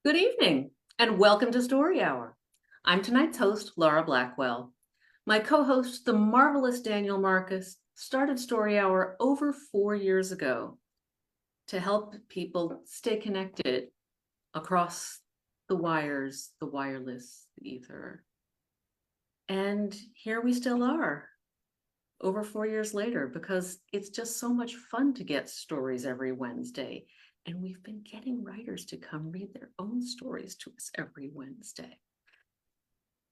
Good evening, and welcome to Story Hour. I'm tonight's host, Laura Blackwell. My co-host, the marvelous Daniel Marcus, started Story Hour over 4 years ago to help people stay connected across the wires, the wireless, the ether. And here we still are, over 4 years later, because it's just so much fun to get stories every Wednesday. And we've been getting writers to come read their own stories to us every Wednesday.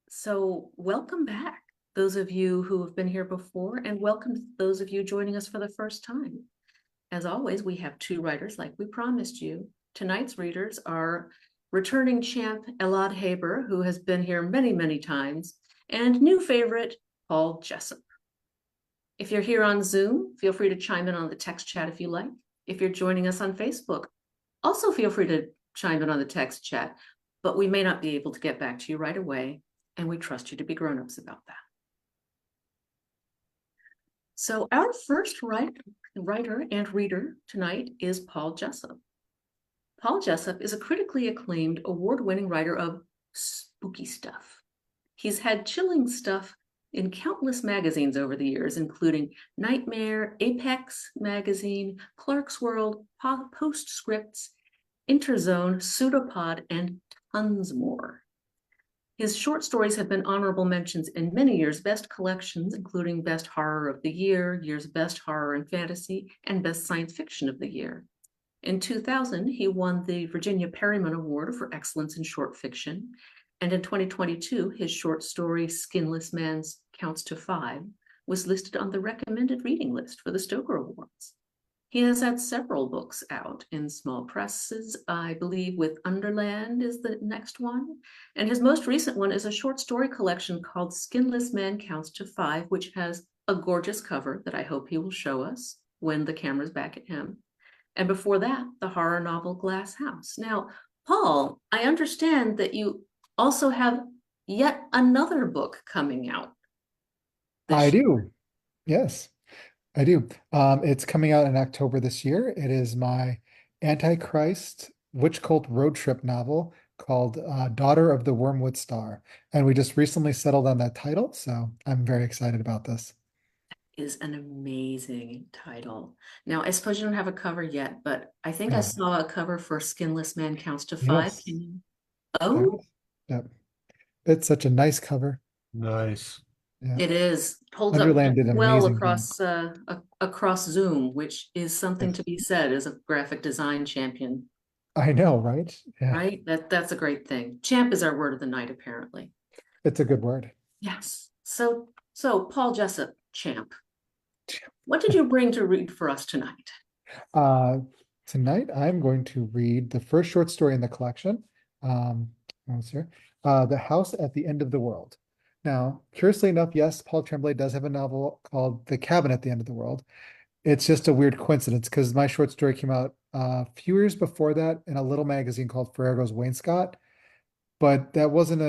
So welcome back, those of you who have been here before, and welcome to those of you joining us for the first time. As always, we have two writers like we promised you. Tonight's readers are returning champ Elad Haber, who has been here many, many times, and new favorite, Paul Jessup. If you're here on Zoom, feel free to chime in on the text chat if you like. If you're joining us on Facebook, also feel free to chime in on the text chat, but we may not be able to get back to you right away, and we trust you to be grown-ups about that. So our first writer and reader tonight is Paul Jessup. Paul Jessup is a critically acclaimed, award-winning writer of spooky stuff. He's had chilling stuff in countless magazines over the years, including Nightmare, Apex Magazine, Clark's World, Postscripts, Interzone, Pseudopod, and tons more. His short stories have been honorable mentions in many years' best collections, including Best Horror of the Year, Year's Best Horror and Fantasy, and Best Science Fiction of the Year. In 2000, he won the Virginia Perryman Award for Excellence in Short Fiction, and in 2022, his short story, Skinless Man Counts to Five, was listed on the recommended reading list for the Stoker Awards. He has had several books out in small presses, I believe with Underland is the next one. And his most recent one is a short story collection called Skinless Man Counts to Five, which has a gorgeous cover that I hope he will show us when the camera's back at him. And before that, the horror novel Glass House. Now, Paul, I understand that you also have yet another book coming out. I do. Yes, I do. It's coming out in October this year. It is my Antichrist witch cult road trip novel called Daughter of the Wormwood Star. And we just recently settled on that title, so I'm very excited about this. Is an amazing title. Now, I suppose you don't have a cover yet, but I think I Uh, saw a cover for Skinless Man Counts to Five. yes, Can you? there Oh, is. Yep. It's such a nice cover. Nice. Yeah. it is. Holds up Underland did an well amazing job. across Zoom, which is something to Yes. be said as a graphic design champion, I know, right? Yeah, right? That's a great thing. Champ is our word of the night, apparently. it's a good word. Yes. So Paul Jessup, champ. What did you bring to read for us tonight? Uh, Tonight I'm going to read the first short story in the collection. What was here? The House at the End of the World. Now, curiously enough, yes, Paul Tremblay does have a novel called The Cabin at the End of the World. It's just a weird coincidence because my short story came out a few years before that in a little magazine called Ferrero's Wainscot. But that wasn't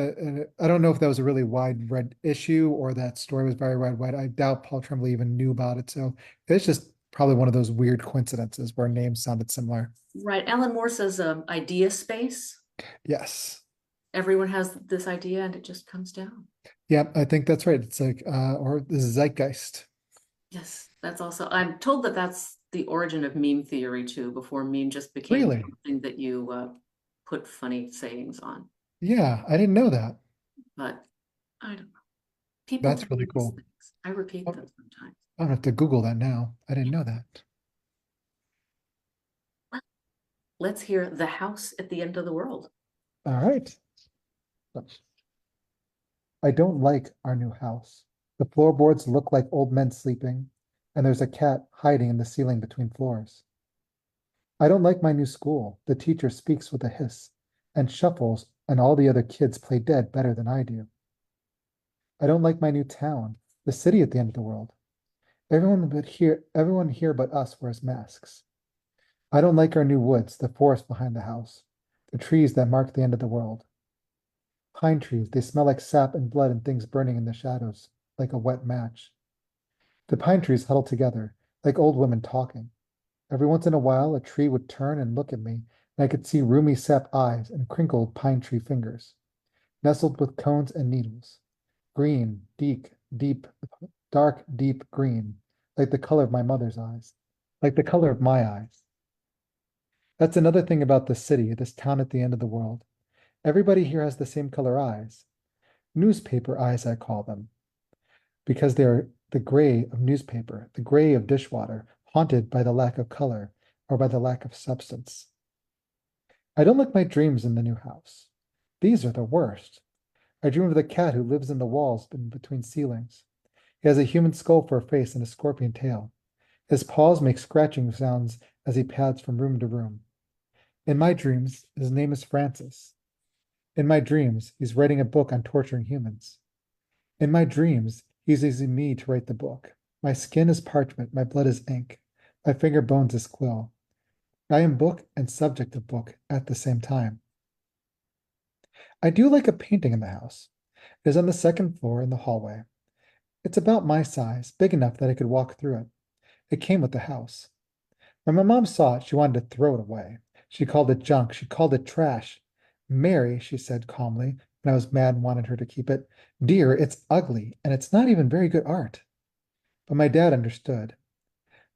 I don't know if that was a really wide read issue or that story was very wide. I doubt Paul Tremblay even knew about it. So it's just probably one of those weird coincidences where names sounded similar. Right. Alan Moore says idea space. Yes. Everyone has this idea and it just comes down. Yeah, I think that's right. It's like, or the zeitgeist. Yes, that's also, I'm told that that's the origin of meme theory too, before meme just became Really? something that you put funny sayings on. Yeah, I didn't know that. But I don't know. People That's tell me really these cool. things. I repeat I'm them sometimes. gonna have to Google that now. I didn't know that. Well, let's hear The House at the End of the World. All right. I don't like our new house. The floorboards look like old men sleeping, and there's a cat hiding in the ceiling between floors. I don't like my new school. The teacher speaks with a hiss and shuffles, and all the other kids play dead better than I do. I don't like my new town, the city at the end of the world. Everyone here but us wears masks. I don't like our new woods, the forest behind the house, the trees that mark the end of the world. Pine trees, they smell like sap and blood and things burning in the shadows, like a wet match. The pine trees huddle together, like old women talking. Every once in a while, a tree would turn and look at me, and I could see roomy sap eyes and crinkled pine tree fingers, nestled with cones and needles. Green, dark, deep green, like the color of my mother's eyes, like the color of my eyes. That's another thing about this city, this town at the end of the world. Everybody here has the same color eyes. Newspaper eyes, I call them, because they are the gray of newspaper, the gray of dishwater, haunted by the lack of color or by the lack of substance. I don't like my dreams in the new house. These are the worst. I dream of the cat who lives in the walls in between ceilings. He has a human skull for a face and a scorpion tail. His paws make scratching sounds as he pads from room to room. In my dreams, his name is Francis. In my dreams, he's writing a book on torturing humans. In my dreams, he's using me to write the book. My skin is parchment, my blood is ink, my finger bones is quill. I am book and subject of book at the same time. I do like a painting in the house. It is on the second floor in the hallway. It's about my size, big enough that I could walk through it. It came with the house. When my mom saw it, she wanted to throw it away. She called it junk. She called it trash. Mary, she said calmly, when I was mad and wanted her to keep it, dear, it's ugly, and it's not even very good art. But my dad understood.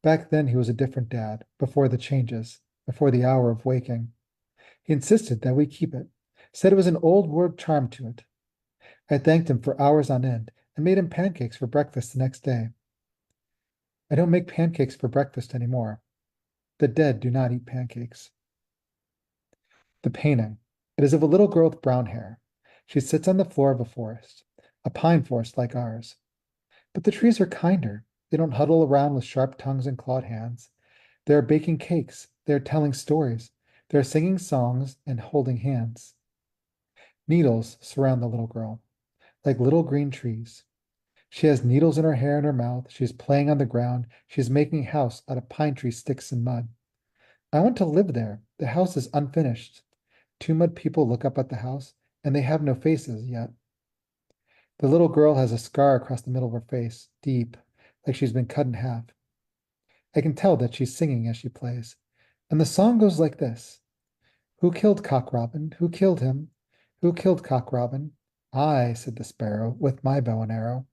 Back then, he was a different dad, before the changes, before the hour of waking. He insisted that we keep it, said it was an old world charm to it. I thanked him for hours on end and made him pancakes for breakfast the next day. I don't make pancakes for breakfast anymore. The dead do not eat pancakes. The painting. It is of a little girl with brown hair. She sits on the floor of a forest, a pine forest like ours. But the trees are kinder. They don't huddle around with sharp tongues and clawed hands. They are baking cakes. They are telling stories. They are singing songs and holding hands. Needles surround the little girl, like little green trees. She has needles in her hair and her mouth. She is playing on the ground. She is making a house out of pine tree sticks and mud. I want to live there. The house is unfinished. Two mud people look up at the house, and they have no faces yet. The little girl has a scar across the middle of her face, deep, like she's been cut in half. I can tell that she's singing as she plays. And the song goes like this. Who killed Cock Robin? Who killed him? Who killed Cock Robin? I, said the sparrow, with my bow and arrow.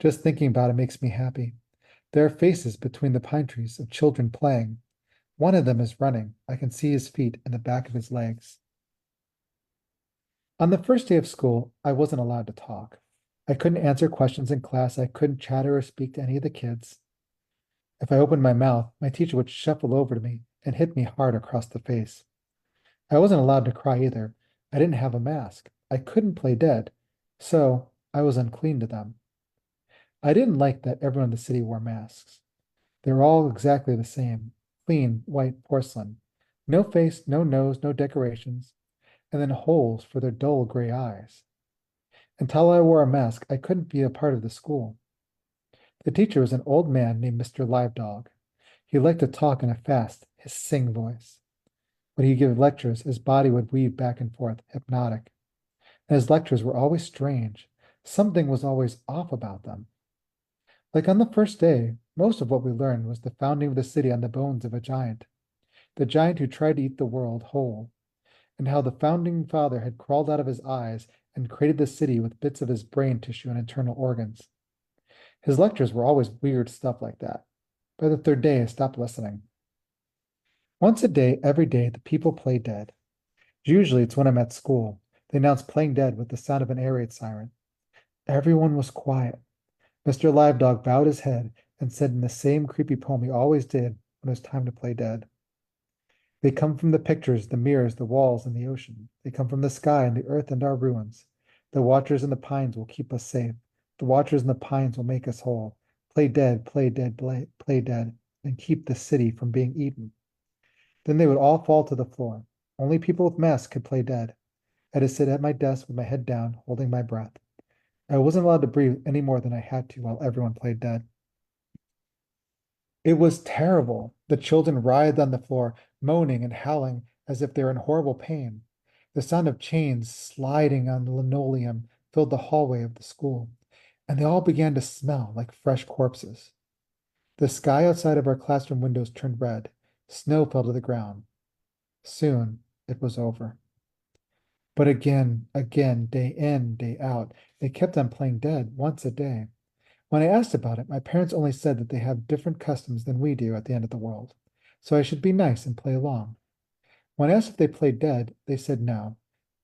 Just thinking about it makes me happy. There are faces between the pine trees of children playing. One of them is running. I can see his feet and the back of his legs. On the first day of school, I wasn't allowed to talk. I couldn't answer questions in class. I couldn't chatter or speak to any of the kids. If I opened my mouth, my teacher would shuffle over to me and hit me hard across the face. I wasn't allowed to cry either. I didn't have a mask. I couldn't play dead, so I was unclean to them. I didn't like that everyone in the city wore masks. They were all exactly the same, clean white porcelain. No face, no nose, no decorations, and then holes for their dull gray eyes. Until I wore a mask, I couldn't be a part of the school. The teacher was an old man named Mr. Live Dog. He liked to talk in a fast, hissing voice. When he gave lectures, his body would weave back and forth, hypnotic. And his lectures were always strange. Something was always off about them. Like on the first day, most of what we learned was the founding of the city on the bones of a giant, the giant who tried to eat the world whole, and how the founding father had crawled out of his eyes and created the city with bits of his brain tissue and internal organs. His lectures were always weird stuff like that. By the third day, I stopped listening. Once a day, every day, the people play dead. Usually it's when I'm at school. They announce playing dead with the sound of an air raid siren. Everyone was quiet. Mr. Live Dog bowed his head and said in the same creepy poem he always did when it was time to play dead. They come from the pictures, the mirrors, the walls, and the ocean. They come from the sky and the earth and our ruins. The watchers in the pines will keep us safe. The watchers in the pines will make us whole. Play dead, play dead, and keep the city from being eaten. Then they would all fall to the floor. Only people with masks could play dead. I had to sit at my desk with my head down, holding my breath. I wasn't allowed to breathe any more than I had to while everyone played dead. It was terrible. The children writhed on the floor, moaning and howling as if they were in horrible pain. The sound of chains sliding on the linoleum filled the hallway of the school, and they all began to smell like fresh corpses. The sky outside of our classroom windows turned red. Snow fell to the ground. Soon it was over. But again, day in, day out, they kept on playing dead once a day. When I asked about it, my parents only said that they have different customs than we do at the end of the world, so I should be nice and play along. When I asked if they played dead, they said no.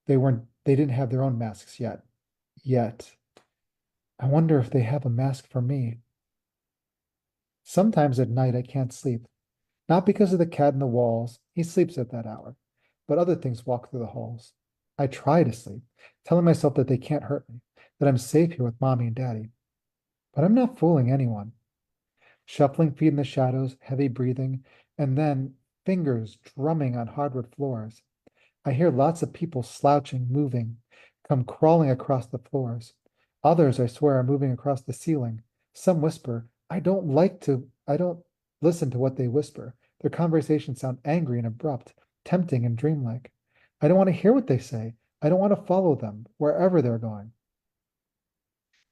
They didn't have their own masks yet. Yet. I wonder if they have a mask for me. Sometimes at night I can't sleep, not because of the cat in the walls, he sleeps at that hour, but other things walk through the halls. I try to sleep, telling myself that they can't hurt me, that I'm safe here with mommy and daddy. But I'm not fooling anyone. Shuffling feet in the shadows, heavy breathing, and then fingers drumming on hardwood floors. I hear lots of people slouching, moving, come crawling across the floors. Others, I swear, are moving across the ceiling. Some whisper. I don't listen to what they whisper. Their conversations sound angry and abrupt, tempting and dreamlike. I don't want to hear what they say. I don't want to follow them, wherever they're going.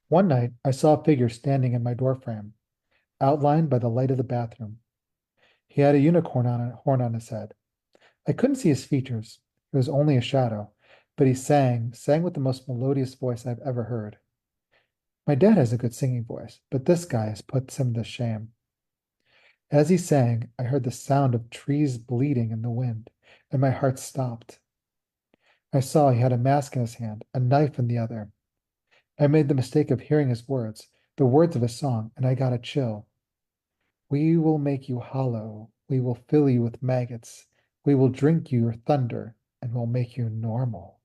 One night, I saw a figure standing in my doorframe, outlined by the light of the bathroom. He had a horn on his head. I couldn't see his features. It was only a shadow, but he sang with the most melodious voice I've ever heard. My dad has a good singing voice, but this guy has put him to shame. As he sang, I heard the sound of trees bleeding in the wind, and my heart stopped. I saw he had a mask in his hand, a knife in the other. I made the mistake of hearing his words, the words of his song, and I got a chill. We will make you hollow. We will fill you with maggots. We will drink your thunder, and we'll make you normal.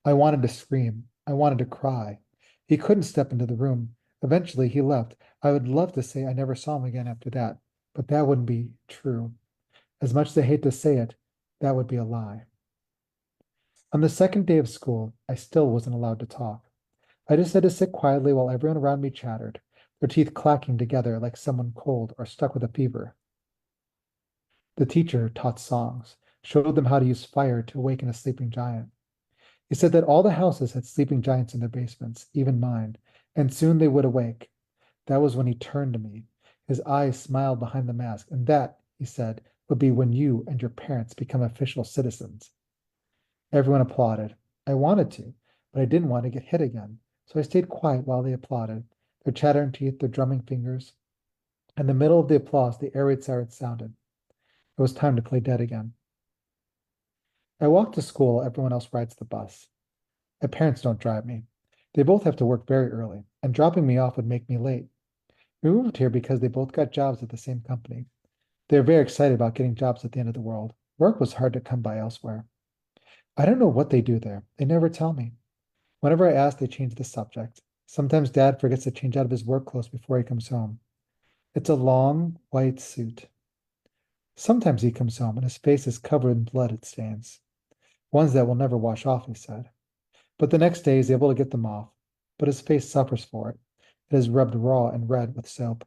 I wanted to scream. I wanted to cry. He couldn't step into the room. Eventually, he left. I would love to say I never saw him again after that, but that wouldn't be true. As much as I hate to say it, that would be a lie. On the second day of school, I still wasn't allowed to talk. I just had to sit quietly while everyone around me chattered, their teeth clacking together like someone cold or stuck with a fever. The teacher taught songs, showed them how to use fire to awaken a sleeping giant. He said that all the houses had sleeping giants in their basements, even mine, and soon they would awake. That was when he turned to me. His eyes smiled behind the mask, and that, he said, would be when you and your parents become official citizens. Everyone applauded. I wanted to, but I didn't want to get hit again, so I stayed quiet while they applauded, their chattering teeth, their drumming fingers. In the middle of the applause, the air raid siren sounded. It was time to play dead again. I walk to school while everyone else rides the bus. My parents don't drive me. They both have to work very early, and dropping me off would make me late. We moved here because they both got jobs at the same company. They were very excited about getting jobs at the end of the world. Work was hard to come by elsewhere. I don't know what they do there. They never tell me. Whenever I ask, they change the subject. Sometimes Dad forgets to change out of his work clothes before he comes home. It's a long, white suit. Sometimes he comes home and his face is covered in blood stains. Ones that will never wash off, he said. But the next day he's able to get them off. But his face suffers for it. It is rubbed raw and red with soap.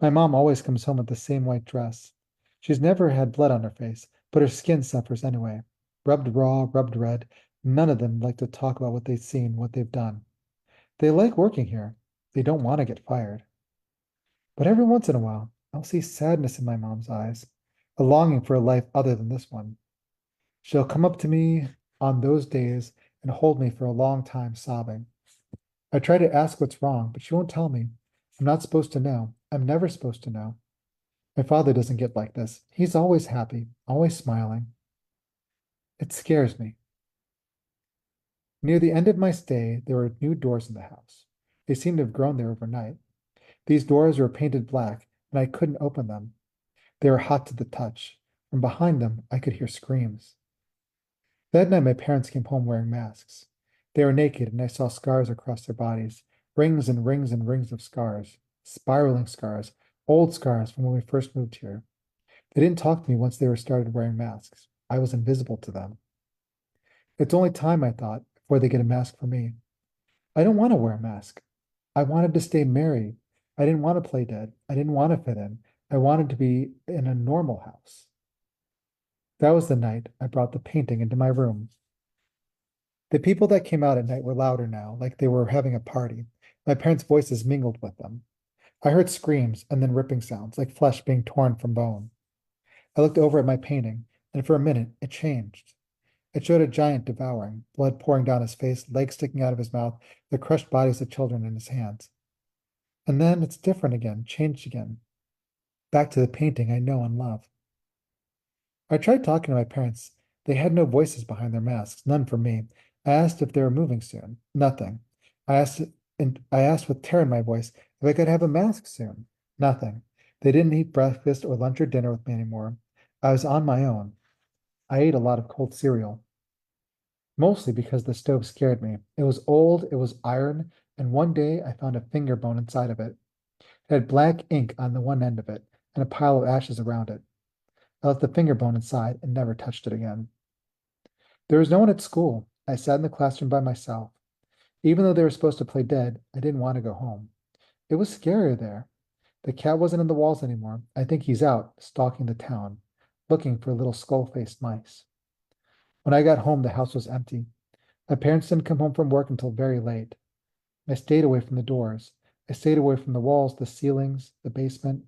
My mom always comes home with the same white dress. She's never had blood on her face, but her skin suffers anyway. Rubbed raw, rubbed red. None of them like to talk about what they've seen, what they've done. They like working here. They don't want to get fired. But every once in a while, I'll see sadness in my mom's eyes, a longing for a life other than this one. She'll come up to me on those days and hold me for a long time, sobbing. I try to ask what's wrong, but she won't tell me. I'm not supposed to know. I'm never supposed to know. My father doesn't get like this. He's always happy, always smiling. It scares me. Near the end of my stay, there were new doors in the house. They seemed to have grown there overnight. These doors were painted black, and I couldn't open them. They were hot to the touch. From behind them, I could hear screams. That night, my parents came home wearing masks. They were naked, and I saw scars across their bodies, rings and rings and rings of scars, spiraling scars, old scars from when we first moved here. They didn't talk to me once they were started wearing masks. I was invisible to them. It's only time, I thought, before they get a mask for me. I don't want to wear a mask. I wanted to stay married. I didn't want to play dead. I didn't want to fit in. I wanted to be in a normal house. That was the night I brought the painting into my room. The people that came out at night were louder now, like they were having a party. My parents' voices mingled with them. I heard screams and then ripping sounds, like flesh being torn from bone. I looked over at my painting, and for a minute it changed. It showed a giant devouring, blood pouring down his face, legs sticking out of his mouth, the crushed bodies of children in his hands. And then it's different again, changed again. Back to the painting I know and love. I tried talking to my parents. They had no voices behind their masks, none for me. I asked if they were moving soon. Nothing. I asked with terror in my voice if I could have a mask soon. Nothing. They didn't eat breakfast or lunch or dinner with me anymore. I was on my own. I ate a lot of cold cereal, mostly because the stove scared me. It was old, it was iron, and one day I found a finger bone inside of it. It had black ink on the one end of it and a pile of ashes around it. I left the finger bone inside and never touched it again. There was no one at school. I sat in the classroom by myself. Even though they were supposed to play dead, I didn't want to go home. It was scarier there. The cat wasn't in the walls anymore. I think he's out, stalking the town, looking for little skull-faced mice. When I got home, the house was empty. My parents didn't come home from work until very late. I stayed away from the doors. I stayed away from the walls, the ceilings, the basement.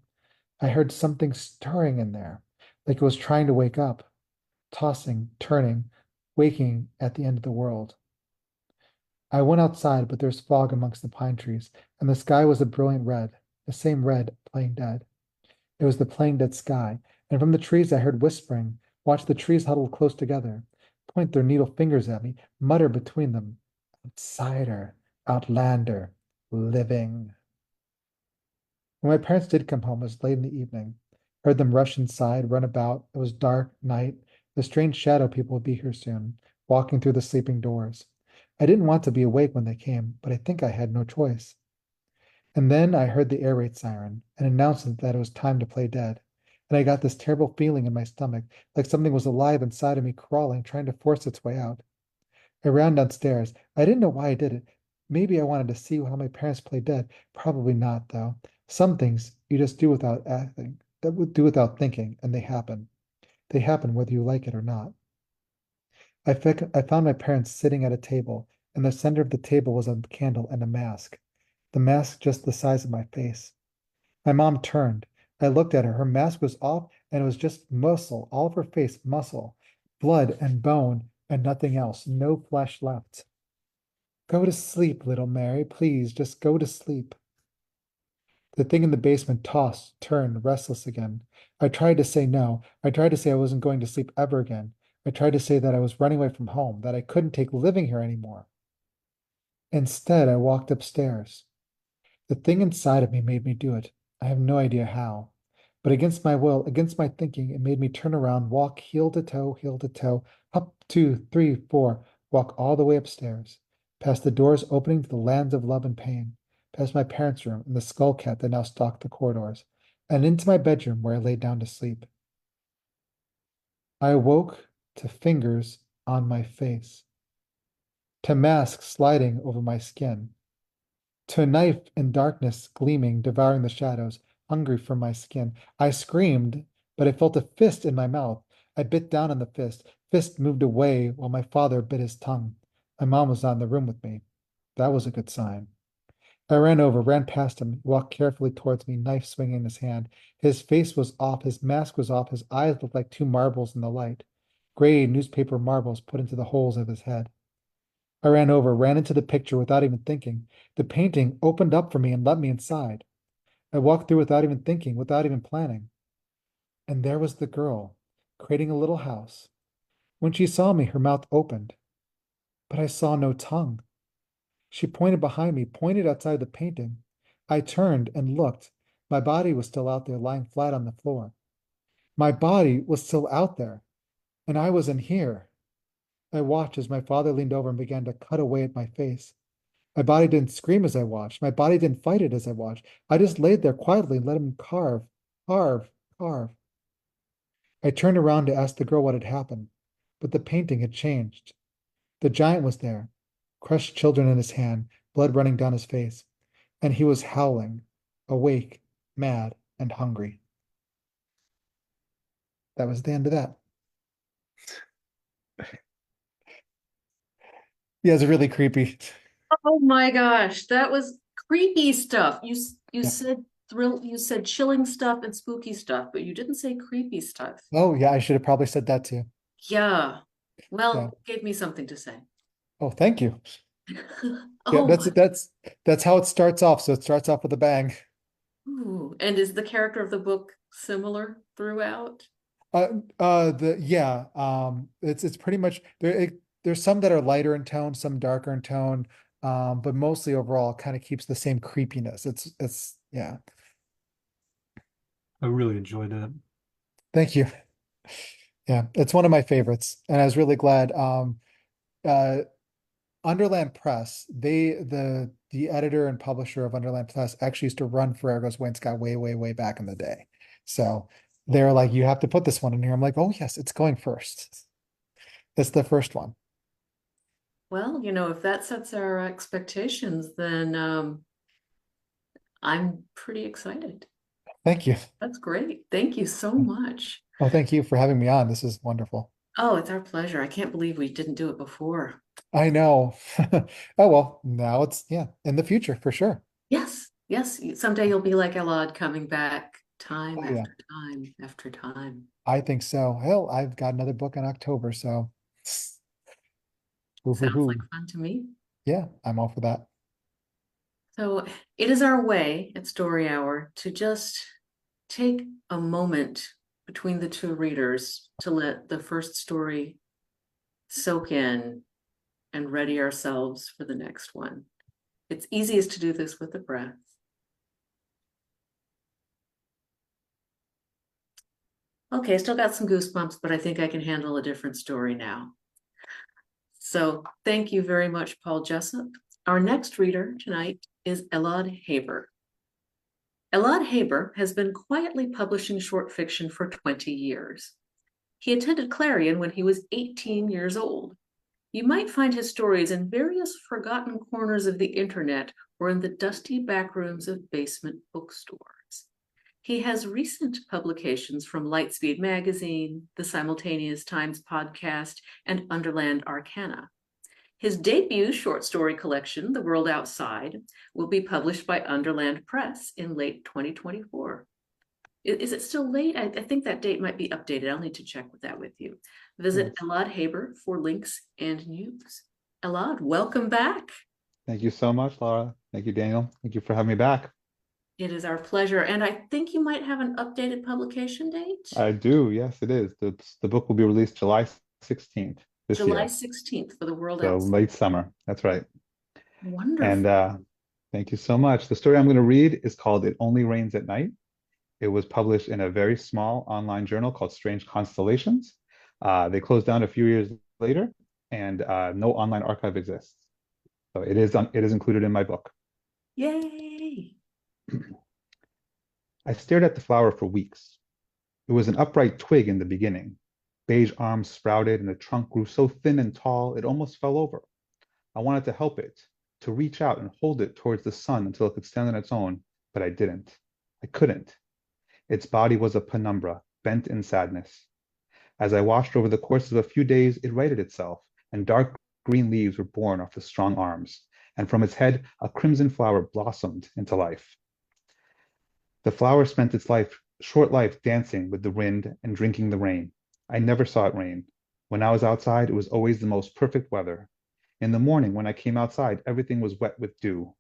I heard something stirring in there, like it was trying to wake up, tossing, turning, waking at the end of the world. I went outside, but there's fog amongst the pine trees, and the sky was a brilliant red, the same red playing dead. It was the playing dead sky, and from the trees I heard whispering, watched the trees huddle close together, point their needle fingers at me, mutter between them, outsider, outlander, living. When my parents did come home, it was late in the evening. Heard them rush inside, run about. It was dark, night. The strange shadow people would be here soon, walking through the sleeping doors. I didn't want to be awake when they came, but I think I had no choice. And then I heard the air raid siren and announced that it was time to play dead. And I got this terrible feeling in my stomach, like something was alive inside of me, crawling, trying to force its way out. I ran downstairs. I didn't know why I did it. Maybe I wanted to see how my parents played dead. Probably not, though. Some things you just do without acting, that would do without thinking, and they happen. They happen whether you like it or not. I found my parents sitting at a table. In the center of the table was a candle and a mask. The mask just the size of my face. My mom turned. I looked at her. Her mask was off, and it was just muscle, all of her face, muscle, blood and bone, and nothing else. No flesh left. Go to sleep, little Mary. Please, just go to sleep. The thing in the basement tossed, turned, restless again. I tried to say no. I tried to say I wasn't going to sleep ever again. I tried to say that I was running away from home, that I couldn't take living here anymore. Instead, I walked upstairs. The thing inside of me made me do it. I have no idea how. But against my will, against my thinking, it made me turn around, walk heel to toe, up, two, three, four, walk all the way upstairs, past the doors opening to the lands of love and pain, past my parents' room and the skull cat that now stalked the corridors, and into my bedroom where I lay down to sleep. I awoke to fingers on my face, to masks sliding over my skin, to a knife in darkness gleaming, devouring the shadows, hungry for my skin. I screamed, but I felt a fist in my mouth. I bit down on the fist. Fist moved away while my father bit his tongue. My mom was not in the room with me. That was a good sign. I ran over, ran past him, walked carefully towards me, knife swinging in his hand. His face was off, his mask was off, his eyes looked like two marbles in the light, gray newspaper marbles put into the holes of his head. I ran over, ran into the picture without even thinking. The painting opened up for me and let me inside. I walked through without even thinking, without even planning. And there was the girl, creating a little house. When she saw me, her mouth opened, but I saw no tongue. She pointed behind me, pointed outside the painting. I turned and looked. My body was still out there, lying flat on the floor. My body was still out there, and I was in here. I watched as my father leaned over and began to cut away at my face. My body didn't scream as I watched. My body didn't fight it as I watched. I just laid there quietly and let him carve, carve, carve. I turned around to ask the girl what had happened, but the painting had changed. The giant was there, crushed children in his hand, blood running down his face, and he was howling, awake, mad, and hungry. That was the end of that. Yeah, it's really creepy. Oh my gosh, that was creepy stuff. You Yeah. said you said chilling stuff and spooky stuff, but you didn't say creepy stuff. Oh yeah, I should have probably said that too. Yeah. Yeah. Well, gave me something to say. Oh, thank you. Yeah, Oh, that's how it starts off. So it starts off with a bang. ooh. And is the character of the book similar throughout? It's pretty much there's some that are lighter in tone, some darker in tone, but mostly overall kind of keeps the same creepiness. It's yeah. I really enjoyed it. Thank you. Yeah, it's one of my favorites, and I was really glad. Uh, Underland Press, the editor and publisher of Underland Press actually used to run Ferragos Wainscot way, way, way back in the day. So they're like, you have to put this one in here. I'm like, oh yes, it's going first. It's the first one. Well, if that sets our expectations, then I'm pretty excited. Thank you. That's great. Thank you so much. Oh, thank you for having me on. This is wonderful. Oh, it's our pleasure. I can't believe we didn't do it before. I know. Oh well, now it's yeah, in the future for sure. Yes, yes. Someday you'll be like Elad, coming back time Oh yeah, after time after time. I think so. Hell, I've got another book in October, so Sounds like woo-hoo-hoo. fun to me. Yeah, I'm all for that. So it is our way at Story Hour to just take a moment between the two readers to let the first story soak in and ready ourselves for the next one. It's easiest to do this with a breath. Okay, still got some goosebumps, but I think I can handle a different story now. So thank you very much, Paul Jessup. Our next reader tonight is Elad Haber. Elad Haber has been quietly publishing short fiction for 20 years. He attended Clarion when he was 18 years old. You might find his stories in various forgotten corners of the internet or in the dusty backrooms of basement bookstores. He has recent publications from Lightspeed Magazine, the Simultaneous Times podcast, and Underland Arcana. His debut short story collection, The World Outside, will be published by Underland Press in late 2024. Is it still late? I think that date might be updated. I'll need to check that with you. Visit Elad Haber for links and news. Elad, welcome back. Thank you so much, Laura. Thank you, Daniel. Thank you for having me back. It is our pleasure. And I think you might have an updated publication date. I do. Yes, it is. The book will be released July 16th this July year. 16th for The World So Outside. late summer. That's right. Wonderful. And thank you so much. The story I'm going to read is called It Only Rains at Night. It was published in a very small online journal called Strange Constellations. They closed down a few years later, and no online archive exists. So it is included in my book. Yay. I stared at the flower for weeks. It was an upright twig in the beginning. Beige arms sprouted and the trunk grew so thin and tall it almost fell over. I wanted to help it, to reach out and hold it towards the sun until it could stand on its own, but I didn't. I couldn't. Its body was a penumbra, bent in sadness. As I watched over the course of a few days, it righted itself, and dark green leaves were born off the strong arms, and from its head a crimson flower blossomed into life. The flower spent its short life dancing with the wind and drinking the rain. I never saw it rain. When I was outside, it was always the most perfect weather. In the morning, when I came outside, everything was wet with dew.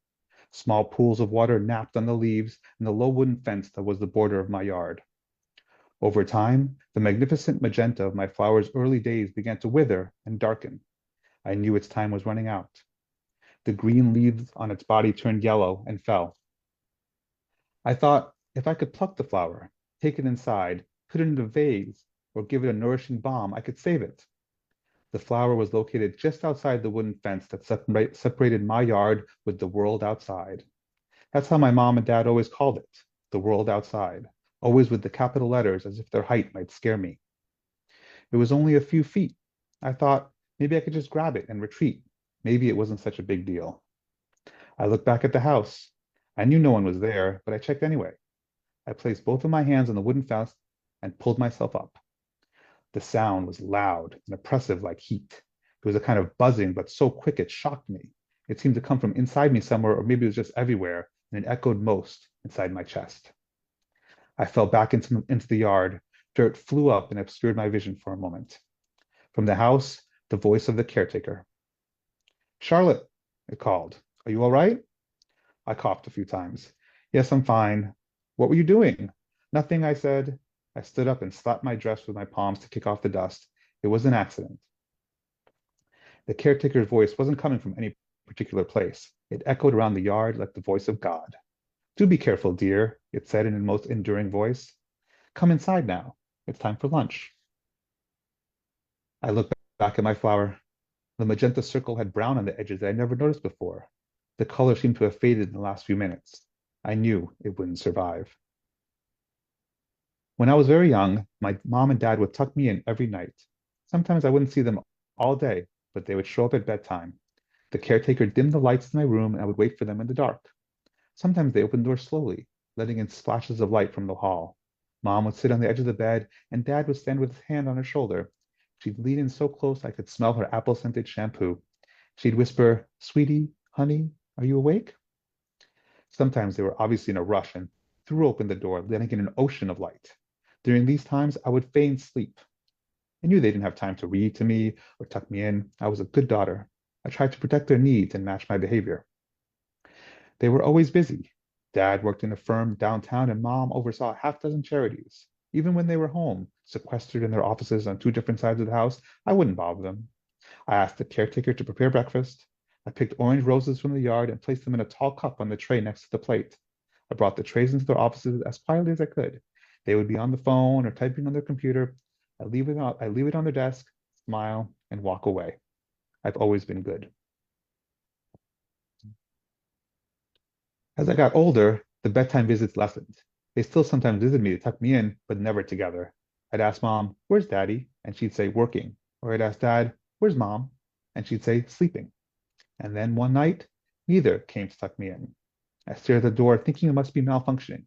Small pools of water napped on the leaves and the low wooden fence that was the border of my yard. Over time, the magnificent magenta of my flower's early days began to wither and darken. I knew its time was running out. The green leaves on its body turned yellow and fell. I thought, if I could pluck the flower, take it inside, put it in a vase, or give it a nourishing balm, I could save it. The flower was located just outside the wooden fence that separated my yard with the world outside. That's how my mom and dad always called it, the world outside, always with the capital letters as if their height might scare me. It was only a few feet. I thought maybe I could just grab it and retreat. Maybe it wasn't such a big deal. I looked back at the house. I knew no one was there, but I checked anyway. I placed both of my hands on the wooden fence and pulled myself up. The sound was loud and oppressive like heat. It was a kind of buzzing, but so quick it shocked me. It seemed to come from inside me somewhere, or maybe it was just everywhere, and it echoed most inside my chest. I fell back into the yard. Dirt flew up and obscured my vision for a moment. From the house, the voice of the caretaker. Charlotte, it called. Are you all right? I coughed a few times. Yes, I'm fine. What were you doing? Nothing, I said. I stood up and slapped my dress with my palms to kick off the dust. It was an accident. The caretaker's voice wasn't coming from any particular place. It echoed around the yard like the voice of God. Do be careful, dear, it said in a most enduring voice. Come inside now. It's time for lunch. I looked back at my flower. The magenta circle had brown on the edges that I never noticed before. The color seemed to have faded in the last few minutes. I knew it wouldn't survive. When I was very young, my mom and dad would tuck me in every night. Sometimes I wouldn't see them all day, but they would show up at bedtime. The caretaker dimmed the lights in my room and I would wait for them in the dark. Sometimes they opened the door slowly, letting in splashes of light from the hall. Mom would sit on the edge of the bed and Dad would stand with his hand on her shoulder. She'd lean in so close I could smell her apple-scented shampoo. She'd whisper, Sweetie, honey, are you awake? Sometimes they were obviously in a rush and threw open the door, letting in an ocean of light. During these times, I would feign sleep. I knew they didn't have time to read to me or tuck me in. I was a good daughter. I tried to protect their needs and match my behavior. They were always busy. Dad worked in a firm downtown and Mom oversaw a half dozen charities. Even when they were home, sequestered in their offices on two different sides of the house, I wouldn't bother them. I asked the caretaker to prepare breakfast. I picked orange roses from the yard and placed them in a tall cup on the tray next to the plate. I brought the trays into their offices as quietly as I could. They would be on the phone or typing on their computer. I leave it on their desk, smile, and walk away. I've always been good. As I got older, the bedtime visits lessened. They still sometimes visited me to tuck me in, but never together. I'd ask Mom, where's Daddy? And she'd say, working. Or I'd ask Dad, where's Mom? And she'd say, sleeping. And then one night, neither came to tuck me in. I stared at the door, thinking it must be malfunctioning.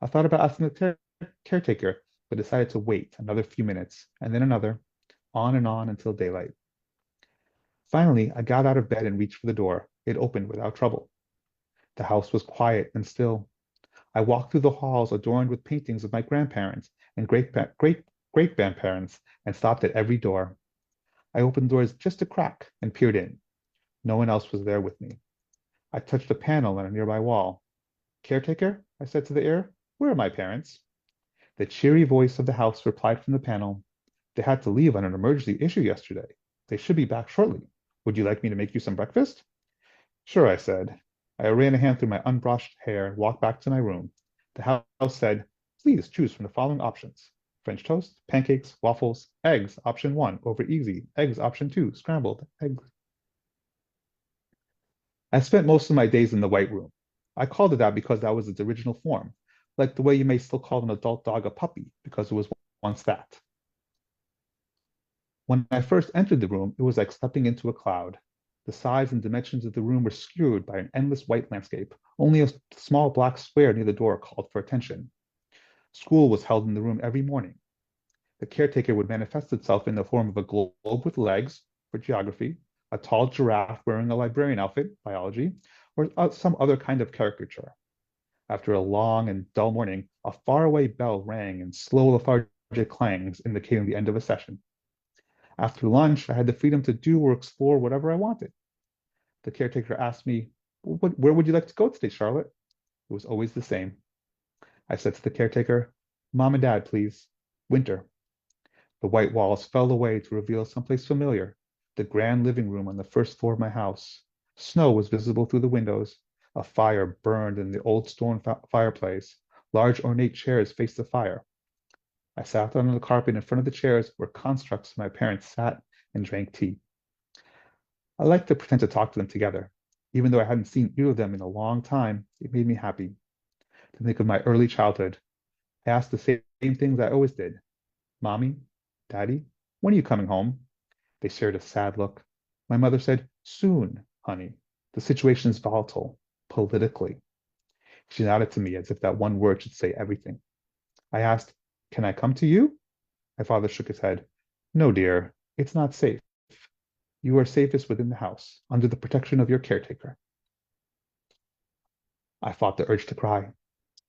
I thought about asking the caretaker, but decided to wait another few minutes, and then another, on and on until daylight. Finally, I got out of bed and reached for the door. It opened without trouble. The house was quiet and still. I walked through the halls adorned with paintings of my grandparents and great-grandparents and stopped at every door. I opened doors just a crack and peered in. No one else was there with me. I touched a panel on a nearby wall. Caretaker, I said to the air, where are my parents? The cheery voice of the house replied from the panel, they had to leave on an emergency issue yesterday. They should be back shortly. Would you like me to make you some breakfast? Sure, I said. I ran a hand through my unbrushed hair and walked back to my room. The house said, please choose from the following options. French toast, pancakes, waffles, eggs, option 1, over easy, eggs, option 2, scrambled, eggs. I spent most of my days in the white room. I called it that because that was its original form, like the way you may still call an adult dog a puppy because it was once that. When I first entered the room, it was like stepping into a cloud. The size and dimensions of the room were skewed by an endless white landscape. Only a small black square near the door called for attention. School was held in the room every morning. The caretaker would manifest itself in the form of a globe with legs for geography, a tall giraffe wearing a librarian outfit, biology, or some other kind of caricature. After a long and dull morning, a faraway bell rang in slow lethargic clangs indicating the end of a session. After lunch, I had the freedom to do or explore whatever I wanted. The caretaker asked me, where would you like to go today, Charlotte? It was always the same. I said to the caretaker, Mom and Dad, please. Winter. The white walls fell away to reveal someplace familiar, the grand living room on the first floor of my house. Snow was visible through the windows. A fire burned in the old stone fireplace. Large ornate chairs faced the fire. I sat on the carpet in front of the chairs where constructs of my parents sat and drank tea. I liked to pretend to talk to them together. Even though I hadn't seen either of them in a long time, it made me happy. To think of my early childhood, I asked the same things I always did. Mommy, Daddy, when are you coming home? They shared a sad look. My mother said, soon, honey. The situation is volatile, politically. She nodded to me as if that one word should say everything. I asked, can I come to you? My father shook his head. No, dear, it's not safe. You are safest within the house, under the protection of your caretaker. I fought the urge to cry.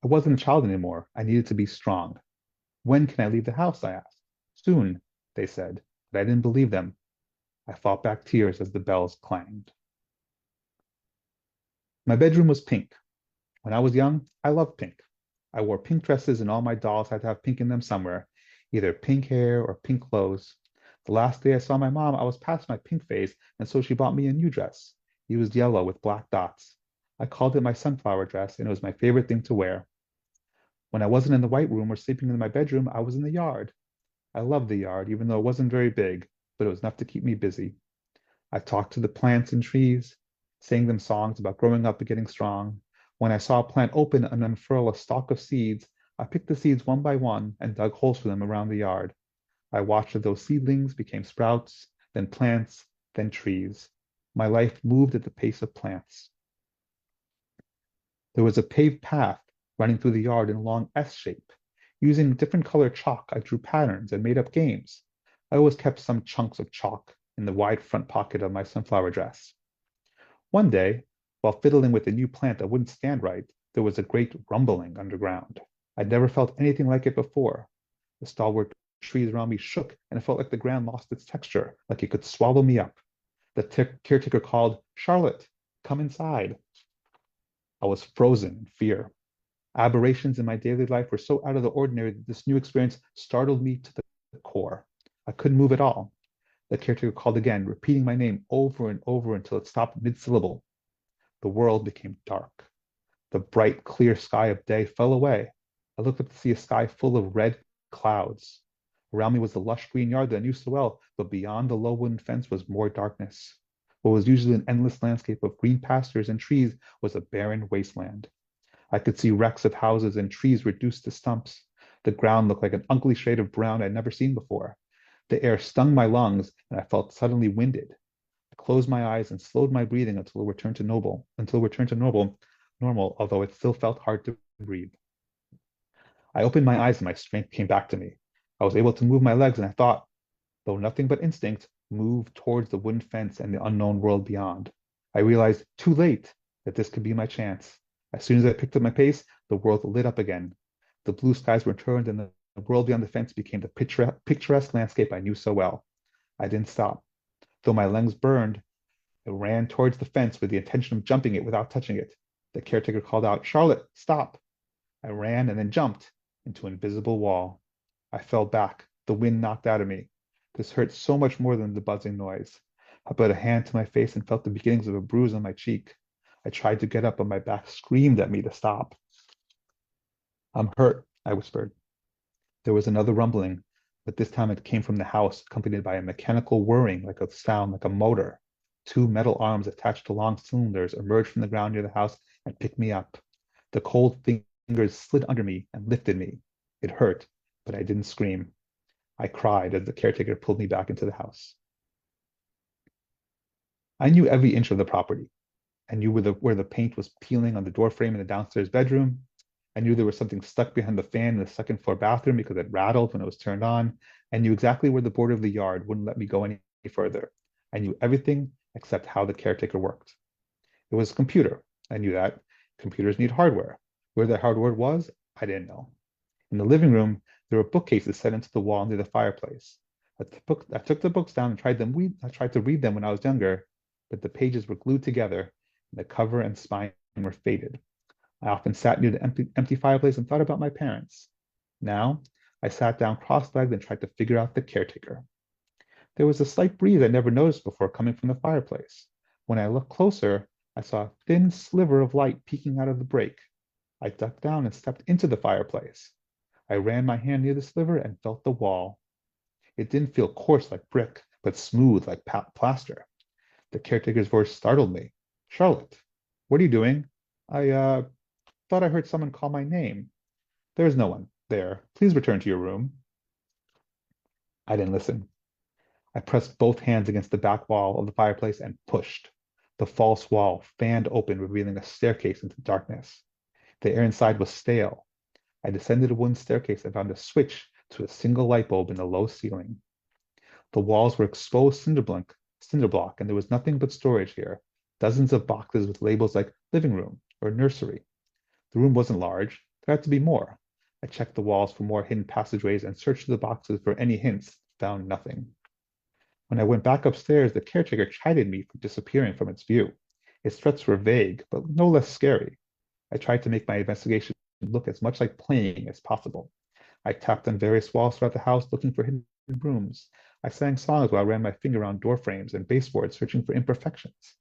I wasn't a child anymore. I needed to be strong. When can I leave the house? I asked. Soon, they said, but I didn't believe them. I fought back tears as the bells clanged. My bedroom was pink. When I was young, I loved pink. I wore pink dresses and all my dolls had to have pink in them somewhere, either pink hair or pink clothes. The last day I saw my mom, I was past my pink phase, and so she bought me a new dress. It was yellow with black dots. I called it my sunflower dress, and it was my favorite thing to wear. When I wasn't in the white room or sleeping in my bedroom, I was in the yard. I loved the yard, even though it wasn't very big, but it was enough to keep me busy. I talked to the plants and trees, sang them songs about growing up and getting strong. When I saw a plant open and unfurl a stalk of seeds, I picked the seeds one by one and dug holes for them around the yard. I watched as those seedlings became sprouts, then plants, then trees. My life moved at the pace of plants. There was a paved path running through the yard in a long S shape. Using different colored chalk, I drew patterns and made up games. I always kept some chunks of chalk in the wide front pocket of my sunflower dress. One day, while fiddling with a new plant that wouldn't stand right, there was a great rumbling underground. I'd never felt anything like it before. The stalwart trees around me shook, and it felt like the ground lost its texture, like it could swallow me up. The caretaker called, "Charlotte, come inside." I was frozen in fear. Aberrations in my daily life were so out of the ordinary that this new experience startled me to the core. I couldn't move at all. The caretaker called again, repeating my name over and over until it stopped mid-syllable. The world became dark. The bright, clear sky of day fell away. I looked up to see a sky full of red clouds. Around me was the lush green yard that I knew so well, but beyond the low wooden fence was more darkness. What was usually an endless landscape of green pastures and trees was a barren wasteland. I could see wrecks of houses and trees reduced to stumps. The ground looked like an ugly shade of brown I'd never seen before. The air stung my lungs, and I felt suddenly winded. I closed my eyes and slowed my breathing until it returned to normal, although it still felt hard to breathe. I opened my eyes and my strength came back to me. I was able to move my legs, and I thought, though nothing but instinct, move towards the wooden fence and the unknown world beyond. I realized too late that this could be my chance. As soon as I picked up my pace, the world lit up again. The blue skies returned, and the world beyond the fence became the picturesque landscape I knew so well. I didn't stop. Though my legs burned, I ran towards the fence with the intention of jumping it without touching it. The caretaker called out, "Charlotte, stop." I ran and then jumped into an invisible wall. I fell back. The wind knocked out of me. This hurt so much more than the buzzing noise. I put a hand to my face and felt the beginnings of a bruise on my cheek. I tried to get up, but my back screamed at me to stop. "I'm hurt," I whispered. There was another rumbling, but this time it came from the house, accompanied by a mechanical whirring like a sound like a motor. Two metal arms attached to long cylinders emerged from the ground near the house and picked me up. The cold fingers slid under me and lifted me. It hurt, but I didn't scream. I cried as the caretaker pulled me back into the house. I knew every inch of the property. I knew where the paint was peeling on the doorframe in the downstairs bedroom. I knew there was something stuck behind the fan in the second floor bathroom because it rattled when it was turned on. I knew exactly where the border of the yard wouldn't let me go any further. I knew everything except how the caretaker worked. It was a computer. I knew that. Computers need hardware. Where the hardware was, I didn't know. In the living room, there were bookcases set into the wall near the fireplace. I took the books down and I tried to read them when I was younger, but the pages were glued together and the cover and spine were faded. I often sat near the empty fireplace and thought about my parents. Now, I sat down cross-legged and tried to figure out the caretaker. There was a slight breeze I never noticed before coming from the fireplace. When I looked closer, I saw a thin sliver of light peeking out of the break. I ducked down and stepped into the fireplace. I ran my hand near the sliver and felt the wall. It didn't feel coarse like brick, but smooth like plaster. The caretaker's voice startled me. "Charlotte, what are you doing?" I thought I heard someone call my name." "There is no one there. Please return to your room." I didn't listen. I pressed both hands against the back wall of the fireplace and pushed. The false wall fanned open, revealing a staircase into darkness. The air inside was stale. I descended a wooden staircase and found a switch to a single light bulb in the low ceiling. The walls were exposed cinder block, and there was nothing but storage here. Dozens of boxes with labels like living room or nursery. The room wasn't large. There had to be more. I checked the walls for more hidden passageways and searched the boxes for any hints, found nothing. When I went back upstairs, the caretaker chided me for disappearing from its view. Its threats were vague, but no less scary. I tried to make my investigation look as much like playing as possible. I tapped on various walls throughout the house looking for hidden rooms. I sang songs while I ran my finger around door frames and baseboards searching for imperfections.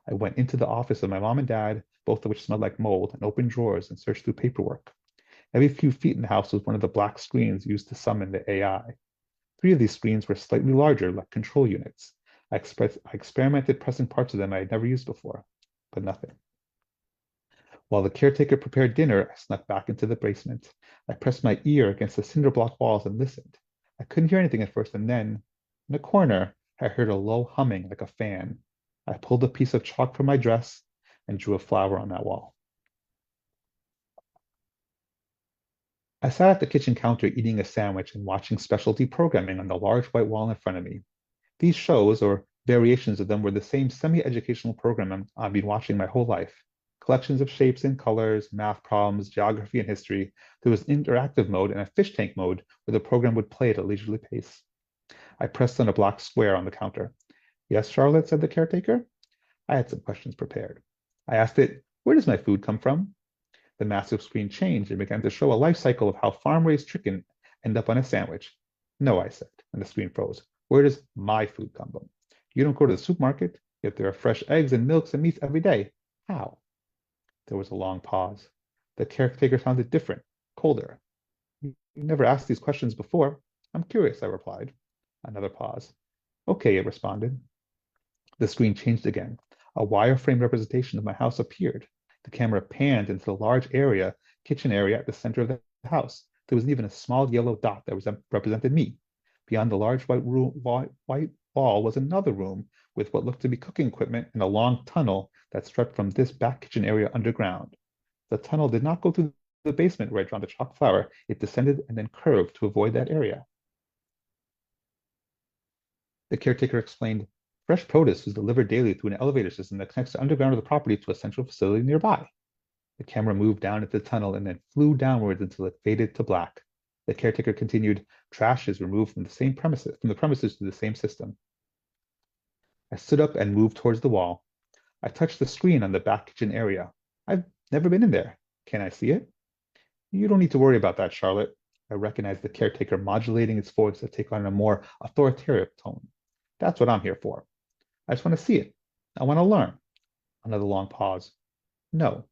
I went into the office of my mom and dad, both of which smelled like mold, and opened drawers and searched through paperwork. Every few feet in the house was one of the black screens used to summon the AI. 3 of these screens were slightly larger, like control units. I experimented pressing parts of them I had never used before, but nothing. While the caretaker prepared dinner, I snuck back into the basement. I pressed my ear against the cinder block walls and listened. I couldn't hear anything at first, and then, in a corner, I heard a low humming like a fan. I pulled a piece of chalk from my dress and drew a flower on that wall. I sat at the kitchen counter eating a sandwich and watching specialty programming on the large white wall in front of me. These shows, or variations of them, were the same semi-educational program I've been watching my whole life. Collections of shapes and colors, math problems, geography and history. There was an interactive mode and a fish tank mode where the program would play at a leisurely pace. I pressed on a black square on the counter. Yes, Charlotte, said the caretaker. I had some questions prepared. I asked it, where does my food come from? The massive screen changed and began to show a life cycle of how farm-raised chicken end up on a sandwich. No, I said, and the screen froze. Where does my food come from? You don't go to the supermarket, yet there are fresh eggs and milks and meats every day. How? There was a long pause. The caretaker sounded different, colder. You never asked these questions before. I'm curious, I replied. Another pause. Okay, it responded. The screen changed again. A wireframe representation of my house appeared. The camera panned into the large kitchen area at the center of the house. There was even a small yellow dot that represented me. Beyond the large white wall was another room with what looked to be cooking equipment and a long tunnel that stretched from this back kitchen area underground. The tunnel did not go through the basement where I'd drawn the chalk flower. It descended and then curved to avoid that area. The caretaker explained, fresh produce was delivered daily through an elevator system that connects the underground of the property to a central facility nearby. The camera moved down into the tunnel and then flew downwards until it faded to black. The caretaker continued, trash is removed from the premises to the same system. I stood up and moved towards the wall. I touched the screen on the back kitchen area. I've never been in there. Can I see it? You don't need to worry about that, Charlotte. I recognized the caretaker modulating its voice to take on a more authoritative tone. That's what I'm here for. I just want to see it. I want to learn. Another long pause. No.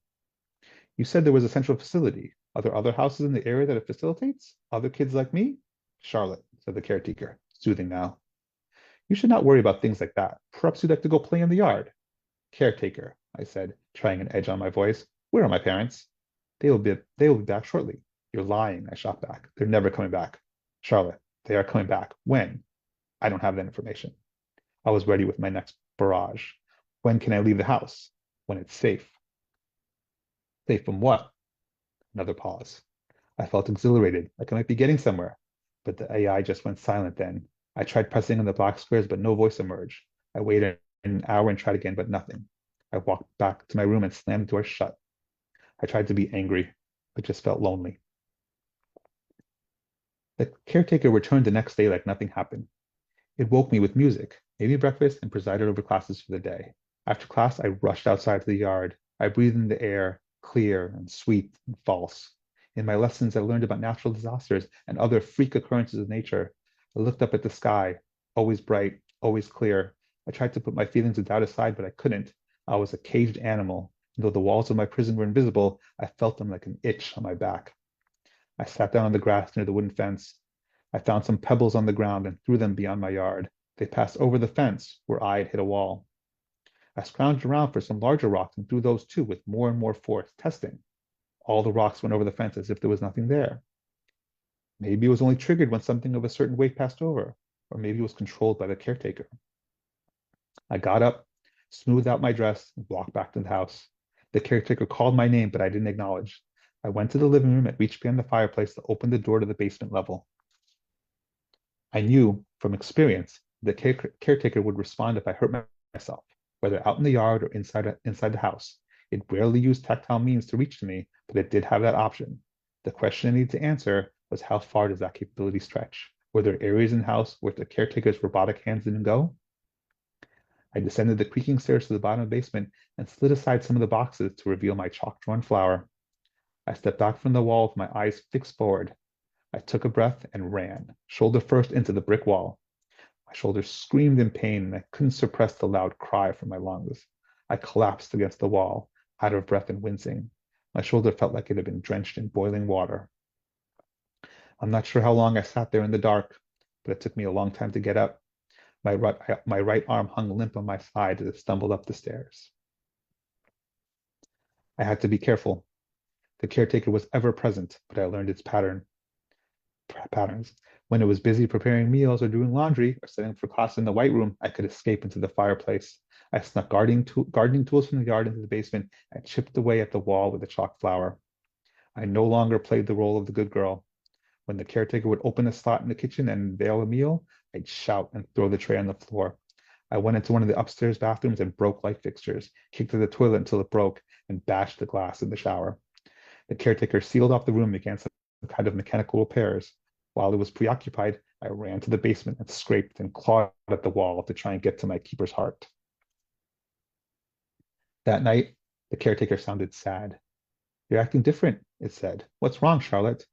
You said there was a central facility. Are there other houses in the area that it facilitates? Other kids like me? Charlotte, said the caretaker, soothing now. You should not worry about things like that. Perhaps you'd like to go play in the yard. Caretaker, I said, trying an edge on my voice. Where are my parents? They will be back shortly. You're lying, I shot back. They're never coming back. Charlotte, they are coming back. When? I don't have that information. I was ready with my next barrage. When can I leave the house? When it's safe. Safe from what? Another pause. I felt exhilarated, like I might be getting somewhere. But the AI just went silent then. I tried pressing on the black squares, but no voice emerged. I waited an hour and tried again, but nothing. I walked back to my room and slammed the door shut. I tried to be angry, but just felt lonely. The caretaker returned the next day like nothing happened. It woke me with music, made me breakfast, and presided over classes for the day. After class, I rushed outside to the yard. I breathed in the air, clear and sweet and false. In my lessons, I learned about natural disasters and other freak occurrences of nature. I looked up at the sky, always bright, always clear. I tried to put my feelings of doubt aside, but I couldn't. I was a caged animal. And though the walls of my prison were invisible, I felt them like an itch on my back. I sat down on the grass near the wooden fence. I found some pebbles on the ground and threw them beyond my yard. They passed over the fence where I had hit a wall. I scrounged around for some larger rocks and threw those too with more and more force, testing. All the rocks went over the fence as if there was nothing there. Maybe it was only triggered when something of a certain weight passed over, or maybe it was controlled by the caretaker. I got up, smoothed out my dress, and walked back to the house. The caretaker called my name, but I didn't acknowledge. I went to the living room and reached behind the fireplace to open the door to the basement level. I knew from experience the caretaker would respond if I hurt myself, whether out in the yard or inside the house. It rarely used tactile means to reach to me, but it did have that option. The question I needed to answer was, how far does that capability stretch? Were there areas in the house where the caretaker's robotic hands didn't go? I descended the creaking stairs to the bottom of the basement and slid aside some of the boxes to reveal my chalk-drawn flower. I stepped back from the wall with my eyes fixed forward. I took a breath and ran, shoulder first, into the brick wall. My shoulders screamed in pain, and I couldn't suppress the loud cry from my lungs. I collapsed against the wall, out of breath and wincing. My shoulder felt like it had been drenched in boiling water. I'm not sure how long I sat there in the dark, but it took me a long time to get up. My right arm hung limp on my side as I stumbled up the stairs. I had to be careful. The caretaker was ever present, but I learned its patterns. When it was busy preparing meals or doing laundry or setting for class in the white room, I could escape into the fireplace. I snuck gardening tools from the yard into the basement and chipped away at the wall with a chalk flower. I no longer played the role of the good girl. When the caretaker would open a slot in the kitchen and unveil a meal, I'd shout and throw the tray on the floor. I went into one of the upstairs bathrooms and broke light fixtures, kicked at the toilet until it broke, and bashed the glass in the shower. The caretaker sealed off the room and began some kind of mechanical repairs. While it was preoccupied, I ran to the basement and scraped and clawed at the wall to try and get to my keeper's heart. That night, the caretaker sounded sad. "You're acting different," it said. "What's wrong, Charlotte?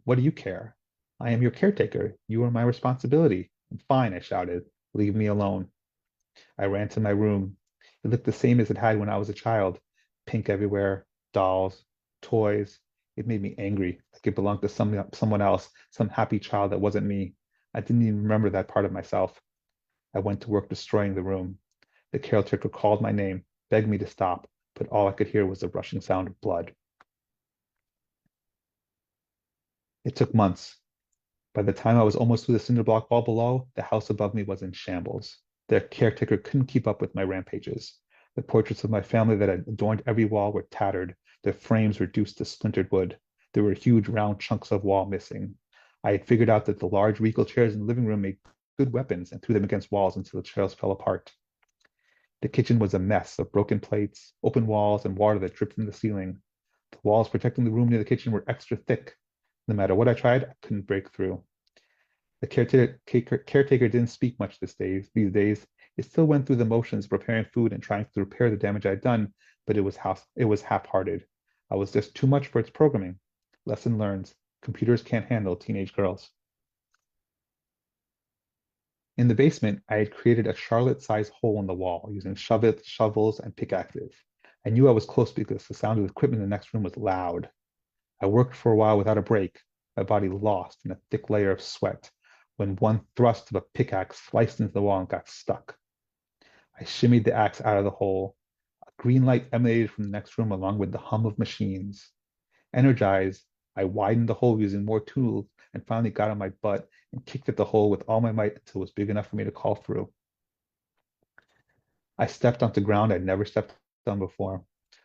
What do you care? I am your caretaker. You are my responsibility." "Fine," I shouted. "Leave me alone." I ran to my room. It looked the same as it had when I was a child. Pink everywhere, dolls, toys. It made me angry, like it belonged to someone else, some happy child that wasn't me. I didn't even remember that part of myself. I went to work destroying the room. The caretaker called my name, begged me to stop, but all I could hear was the rushing sound of blood. It took months. By the time I was almost through the cinder block wall below, the house above me was in shambles. The caretaker couldn't keep up with my rampages. The portraits of my family that had adorned every wall were tattered, their frames reduced to splintered wood. There were huge round chunks of wall missing. I had figured out that the large regal chairs in the living room made good weapons and threw them against walls until the chairs fell apart. The kitchen was a mess of broken plates, open walls, and water that dripped from the ceiling. The walls protecting the room near the kitchen were extra thick. No matter what I tried, I couldn't break through. The caretaker didn't speak much these days. It still went through the motions of preparing food and trying to repair the damage I'd done, but it was half-hearted. I was just too much for its programming. Lesson learned. Computers can't handle teenage girls. In the basement, I had created a Charlotte-sized hole in the wall using shovels, and pickaxes. I knew I was close because the sound of the equipment in the next room was loud. I worked for a while without a break, my body lost in a thick layer of sweat, when one thrust of a pickaxe sliced into the wall and got stuck. I shimmied the axe out of the hole. A green light emanated from the next room along with the hum of machines. Energized, I widened the hole using more tools and finally got on my butt and kicked at the hole with all my might until it was big enough for me to crawl through. I stepped onto ground I'd never stepped on before.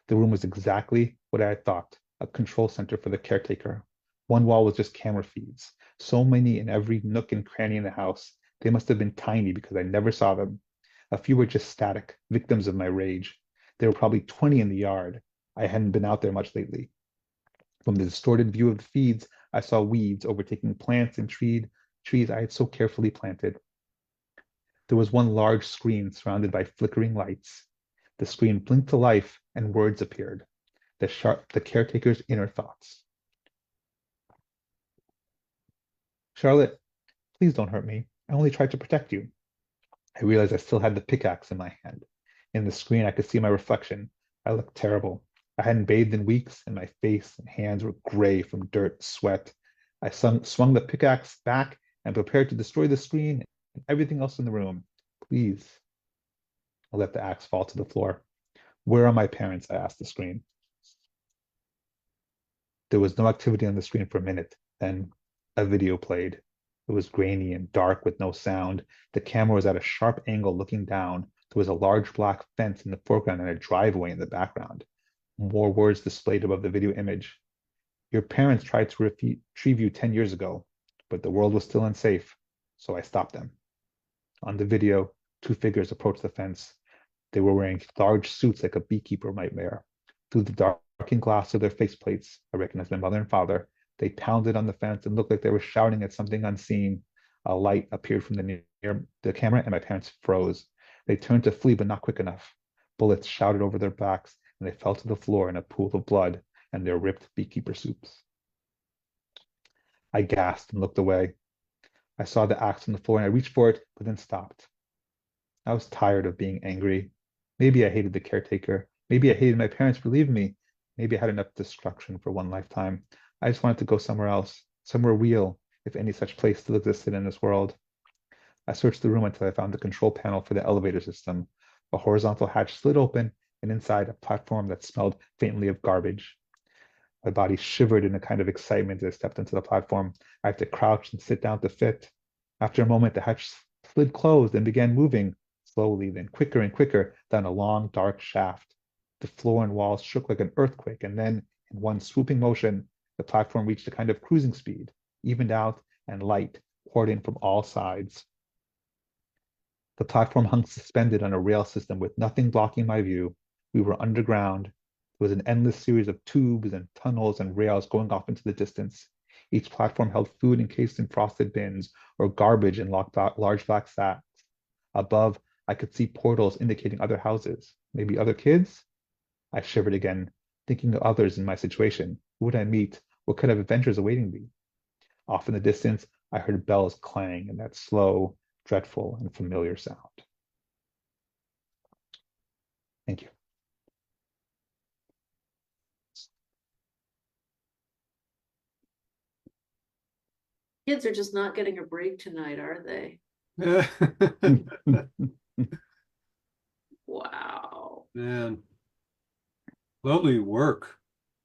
The room was exactly what I had thought, a control center for the caretaker. One wall was just camera feeds, so many in every nook and cranny in the house. They must have been tiny because I never saw them. A few were just static, victims of my rage. There were probably 20 in the yard. I hadn't been out there much lately. From the distorted view of the feeds, I saw weeds overtaking plants and trees I had so carefully planted. There was one large screen surrounded by flickering lights. The screen blinked to life and words appeared. The caretaker's inner thoughts. "Charlotte, please don't hurt me. I only tried to protect you." I realized I still had the pickaxe in my hand. In the screen, I could see my reflection. I looked terrible. I hadn't bathed in weeks, and my face and hands were gray from dirt and sweat. I swung the pickaxe back and prepared to destroy the screen and everything else in the room. "Please." I let the axe fall to the floor. "Where are my parents?" I asked the screen. There was no activity on the screen for a minute. Then a video played. It was grainy and dark with no sound. The camera was at a sharp angle looking down. There was a large black fence in the foreground and a driveway in the background. More words displayed above the video image. "Your parents tried to retrieve you 10 years ago, but the world was still unsafe, so I stopped them." On the video, two figures approached the fence. They were wearing large suits like a beekeeper might wear. Through the darkened glass of their faceplates, I recognized my mother and father. They pounded on the fence and looked like they were shouting at something unseen. A light appeared from near the camera, and my parents froze. They turned to flee, but not quick enough. Bullets shouted over their backs, and they fell to the floor in a pool of blood and their ripped beekeeper soups. I gasped and looked away. I saw the axe on the floor, and I reached for it, but then stopped. I was tired of being angry. Maybe I hated the caretaker. Maybe I hated my parents for leaving me. Maybe I had enough destruction for one lifetime. I just wanted to go somewhere else, somewhere real, if any such place still existed in this world. I searched the room until I found the control panel for the elevator system. A horizontal hatch slid open, and inside, a platform that smelled faintly of garbage. My body shivered in a kind of excitement as I stepped onto the platform. I had to crouch and sit down to fit. After a moment, the hatch slid closed and began moving slowly, then quicker and quicker down a long, dark shaft. The floor and walls shook like an earthquake, and then, in one swooping motion, the platform reached a kind of cruising speed, evened out, and light poured in from all sides. The platform hung suspended on a rail system with nothing blocking my view. We were underground. There was an endless series of tubes and tunnels and rails going off into the distance. Each platform held food encased in frosted bins or garbage in large black sacks. Above, I could see portals indicating other houses, maybe other kids. I shivered again, thinking of others in my situation. Who would I meet? What kind of adventures awaiting me? Off in the distance, I heard bells clang in that slow, dreadful, and familiar sound. Thank you. Kids are just not getting a break tonight, are they? Wow. Man, lovely work.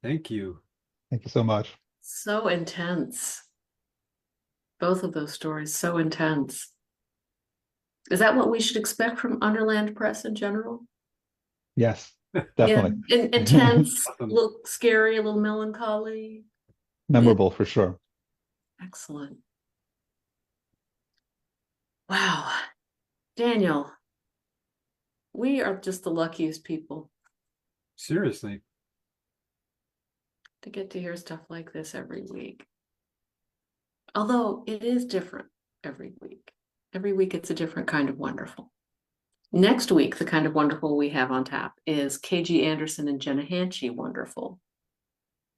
Thank you. Thank you so much. So intense. Both of those stories, so intense. Is that what we should expect from Underland Press in general? Yes, definitely. Yeah, intense, a Awesome. little scary, a little melancholy. Memorable for sure. Excellent. Wow. Daniel, we are just the luckiest people Seriously. to get to hear stuff like this every week. Although it is different every week. Every week it's a different kind of wonderful. Next week, the kind of wonderful we have on tap is KG Anderson and Jenna Hanchey wonderful,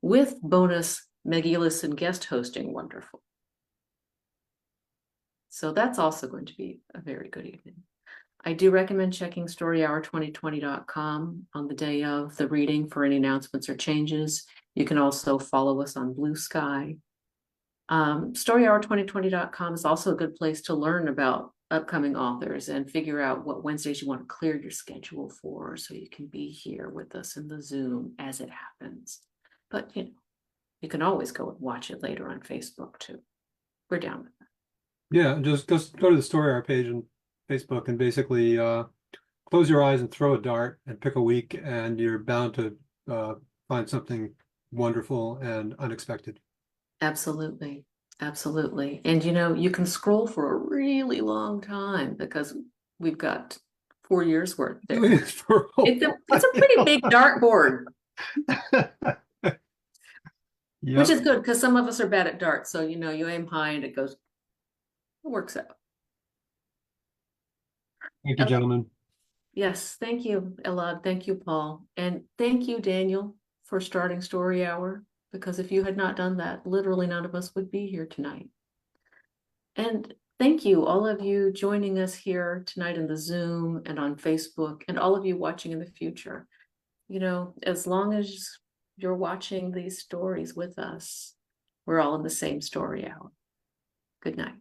with bonus Maggie Ellison guest hosting wonderful. So that's also going to be a very good evening. I do recommend checking storyhour2020.com on the day of the reading for any announcements or changes. You can also follow us on Blue Sky. Storyhour2020.com is also a good place to learn about upcoming authors and figure out what Wednesdays you want to clear your schedule for so you can be here with us in the Zoom as it happens. But you know, you can always go and watch it later on Facebook too. We're down with that. Yeah, just go to the Story Hour page on Facebook and basically close your eyes and throw a dart and pick a week, and you're bound to find something wonderful and unexpected. Absolutely. Absolutely. And you know, you can scroll for a really long time because we've got 4 years worth there. It's a pretty big dartboard. Yep. Which is good because some of us are bad at darts. So, you know, you aim high and it works out. Thank you, gentlemen. Yes, thank you, Elad. Thank you, Paul. And thank you, Daniel, for starting Story Hour. Because if you had not done that, literally none of us would be here tonight. And thank you, all of you joining us here tonight in the Zoom and on Facebook, and all of you watching in the future. You know, as long as you're watching these stories with us, we're all in the same Story Hour. Good night.